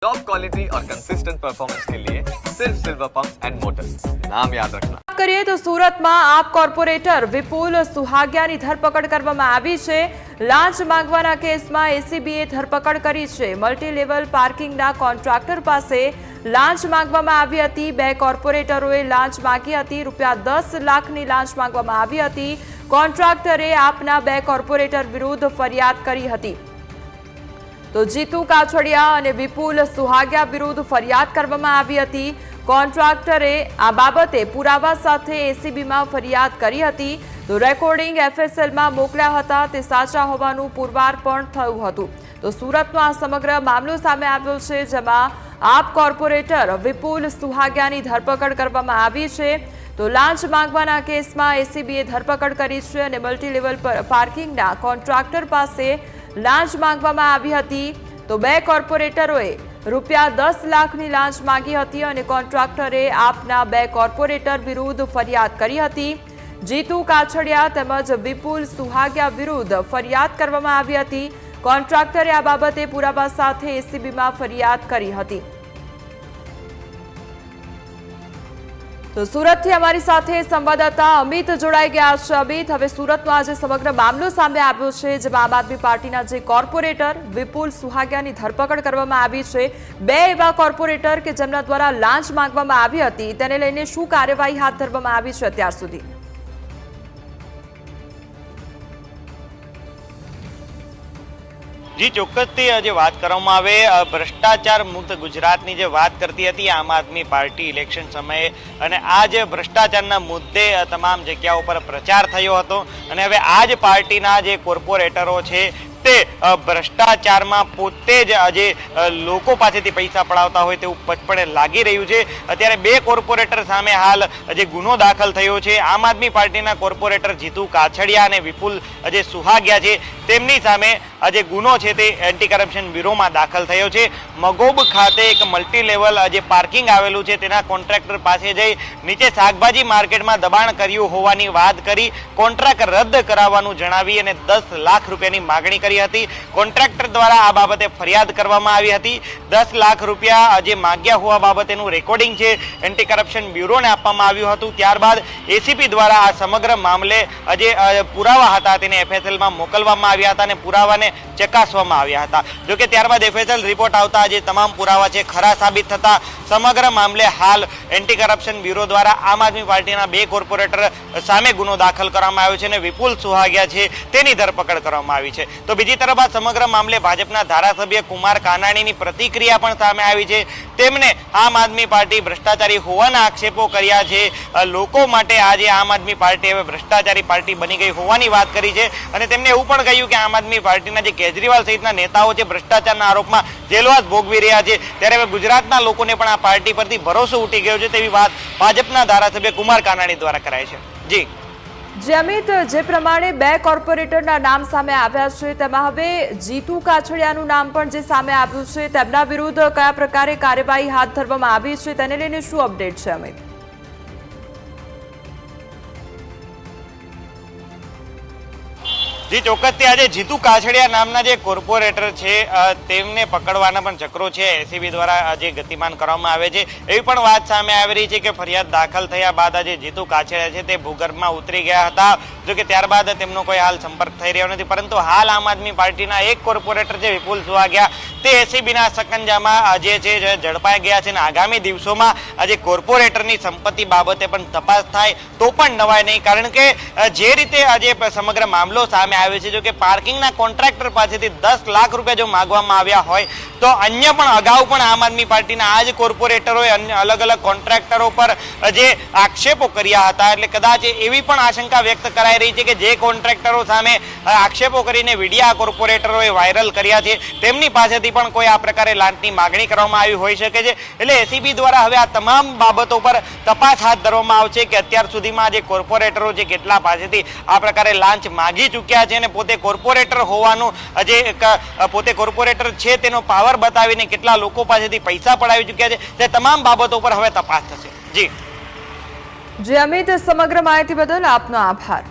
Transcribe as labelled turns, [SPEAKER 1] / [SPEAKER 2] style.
[SPEAKER 1] Top quality और consistent performance के लिए सिर्फ सिल्वर पंप्स एंड मोटर्स, नाम याद रखना।
[SPEAKER 2] કરીએ તો સુરતમાં આપ કોર્પોરેટર વિપુલ સુહાગિયાની ધરપકડ કરવામાં આવી છે। લાંચ માંગવાના કેસમાં એસીબીએ ધરપકડ કરી છે। મલ્ટી લેવલ પાર્કિંગના કોન્ટ્રાક્ટર પાસે લાંચ માંગવામાં આવી હતી। બે કોર્પોરેટરોએ લાંચ માંગી હતી। રૂપિયા 10 લાખની લાંચ માંગવામાં આવી હતી। કોન્ટ્રાક્ટરે આપના બે કોર્પોરેટર વિરુદ્ધ ફરિયાદ કરી હતી। तो जीतू काछड़िया और विपुल सुहागिया विरुद्ध फरियाद करवामां आवी हती। कॉन्ट्राक्टरे आ बाबते पुरावा साथे एसीबी में फरियाद करी हती। तो रेकॉर्डिंग एफएसएल में मोकल्या हता ते साचा होवानुं पुरवार पण थयुं हतुं। तो सूरतमां आ समग्र मामलो सामे आव्यो छे, जेमां आप कोर्पोरेटर विपुल सुहागियानी धरपकड़ करवामां आवी छे। तो लांच मांगवाना केसमां एसीबीए धरपकड़ करी छे अने मल्टी लेवल पार्किंगना कॉन्ट्राक्टर पासे लांच मांगवामां आवी हती। तो बे कोर्पोरेटरोए रूपिया 10 लाखनी लांच मांगी हती अने कॉन्ट्राक्टरे आपना बे कोर्पोरेटर विरुद्ध फरियाद करी हती। जीतू काछड़िया तेमज विपुल सुहागिया विरुद्ध फरियाद करवामां आवी हती। कॉन्ट्राक्टरे आ बाबते पुरावा साथे एसीबी में फरियाद करी हती। तो सूरत थी अमारी साथे संवाददाता अमित जोड़ाई गया है। अमित, हवे सूरतनो आज समग्र मामलो सामे आव्यो छे, जेमां आम आदमी पार्टीना जे कोर्पोरेटर विपुल सुहागियानी धरपकड़ करवामां आवी छे। बे एवा कोर्पोरेटर के जेमना द्वारा लांच मांगवामां आवी हती, तेने लईने शुं कार्यवाही हाथ धरवामां आवी छे अत्यार सुधी?
[SPEAKER 3] जी चौक्कसथी जे बात करवामां आवे भ्रष्टाचार मुक्त गुजरातनी जे बात करती हती आम आदमी पार्टी इलेक्शन समये अने आज भ्रष्टाचारना मुद्दे तमाम जग्याओ पर प्रचार थयो हतो अने हवे आज पार्टीना जे कोर्पोरेटरो छे ते भ्रष्टाचारमां पोते ज આજે લોકો પાસેથી પૈસા પડાવતા હોય તેવું પટપણે લાગી રહ્યું છે। અત્યારે બે કોર્પોરેટર સામે હાલ જે ગુનો દાખલ થયો છે, આમ આદમી પાર્ટીના કોર્પોરેટર જીતુ કાછડિયા અને વિપુલ જે સુહાગિયા છે તેમની સામે જે ગુનો છે તે એન્ટી કરપ્શન બ્યુરોમાં દાખલ થયો છે। મગોબ ખાતે એક મલ્ટી લેવલ જે પાર્કિંગ આવેલું છે તેના કોન્ટ્રાક્ટર પાસે જઈ નીચે શાકભાજી માર્કેટમાં દબાણ કર્યું હોવાની વાત કરી કોન્ટ્રાક્ટ રદ કરાવવાનું જણાવી અને 10 લાખ રૂપિયાની માગણી કરી હતી। કોન્ટ્રાક્ટર દ્વારા આ બાબતે ફરિયાદ કરવામાં આવી હતી। 10 લાખ રૂપિયા જે માંગ્યા હોવા બાબતેનું રેકોર્ડિંગ છે એન્ટી કરપ્શન બ્યુરોને આપવામાં આવ્યું હતું। ત્યારબાદ એસીપી દ્વારા આ સમગ્ર મામલે જે પુરાવા હતા તેને એફએસએલમાં મોકલવામાં આવ્યા હતા અને પુરાવાને ચકાસવામાં આવ્યા હતા। જો કે ત્યારબાદ એફએસએલ રિપોર્ટ આવતા જે તમામ પુરાવા છે ખરા સાબિત થતા સમગ્ર મામલે હાલ એન્ટી કરપ્શન બ્યુરો દ્વારા આમ આદમી પાર્ટીના બે કોર્પોરેટર સામે ગુનો દાખલ કરવામાં આવ્યો છે અને વિપુલ સુહાગિયા છે તેની ધરપકડ કરવામાં આવી છે। તો બીજી તરફ આ સમગ્ર મામલે ભાજપના ધારાસભ્ય કુમાર કાનાણીની પ્રતિક્રિયા પણ સામે આવી છે। તેમને આમ આદમી પાર્ટી ભ્રષ્ટાચારી હોવાના આક્ષેપો કર્યા છે। લોકો માટે આજે આમ આદમી પાર્ટી હવે ભ્રષ્ટાચારી પાર્ટી બની ગઈ હોવાની વાત કરી છે અને તેમને એવું પણ કહ્યું કે આમ આદમી પાર્ટીના જે કેજરીવાલ સહિતના નેતાઓ છે ભ્રષ્ટાચારના આરોપમાં જેલવાસ ભોગવી રહ્યા છે, ત્યારે હવે ગુજરાતના લોકોને પણ આ પાર્ટી પરથી ભરોસો ઉઠી ગયો છે તેવી વાત ભાજપના ધારાસભ્ય કુમાર કાનાણી દ્વારા કરાઈ છે। જી
[SPEAKER 2] જે અમિત, જે પ્રમાણે બે કોર્પોરેટરના નામ સામે આવ્યા છે તેમાં હવે જીતુ કાછડિયાનું નામ પણ જે સામે આવ્યું છે, તેમના વિરુદ્ધ કયા પ્રકારે કાર્યવાહી હાથ ધરવામાં આવી છે તેને લઈને શું અપડેટ છે અમિત?
[SPEAKER 3] जी ચોક્કસથી આજે જીતુ કાછડિયા નામના જે કોર્પોરેટર છે તેમને પકડવાના પણ ચક્રો છે એસીબી દ્વારા જે ગતિમાન કરવામાં આવે છે। એવી પણ વાત સામે આવી રહી છે કે ફરિયાદ દાખલ થયા બાદ આજે જીતુ કાછડિયા છે તે ભૂગર્ભમાં ઉતરી ગયા હતા। જો કે ત્યારબાદ તેમનો કોઈ હાલ સંપર્ક થઈ રહ્યો નથી, પરંતુ હાલ આમ આદમી પાર્ટીના એક કોર્પોરેટર છે વિપુલ સુહાગિયા તે એસીબીના સકંજામાં આજે છે ઝડપાઈ ગયા છે અને આગામી દિવસોમાં આજે કોર્પોરેટરની સંપત્તિ બાબતે પણ તપાસ થાય તો પણ નવાય નહીં, કારણ કે જે રીતે આજે સમગ્ર મામલો સામે આવે છે, જો કે પાર્કિંગના કોન્ટ્રાક્ટર પાસેથી 10 લાખ રૂપિયા જો માંગવામાં આવ્યા હોય તો અન્ય પણ અગાઉ પણ આમ આદમી પાર્ટીના આ જ કોર્પોરેટરોએ અન્ય અલગ અલગ કોન્ટ્રાક્ટરો પર જે આક્ષેપો કર્યા હતા। એટલે કદાચ એવી પણ આશંકા વ્યક્ત કરાઈ રહી છે કે જે કોન્ટ્રાક્ટરો સામે આક્ષેપો કરીને વિડીયો કોર્પોરેટરોએ વાયરલ કર્યા છે તેમની પાસેથી પણ કોઈ આ પ્રકારે લાંચની માગણી કરવામાં આવી હોઈ શકે છે। એટલે એસીબી દ્વારા હવે આ તમામ બાબતો પર તપાસ હાથ ધરવામાં આવશે કે અત્યાર સુધીમાં જે કોર્પોરેટરો છે કેટલા પાસેથી આ પ્રકારે લાંચ માગી ચૂક્યા છે અને પોતે કોર્પોરેટર હોવાનું જે પોતે કોર્પોરેટર છે તેનો પાવર બતાવીને કેટલા લોકો પાસેથી પૈસા પડાવી ચૂક્યા છે તે તમામ બાબતો પર હવે તપાસ થશે। જી
[SPEAKER 2] અમિત, સમગ્ર માહિતી બદલ આપનો આભાર।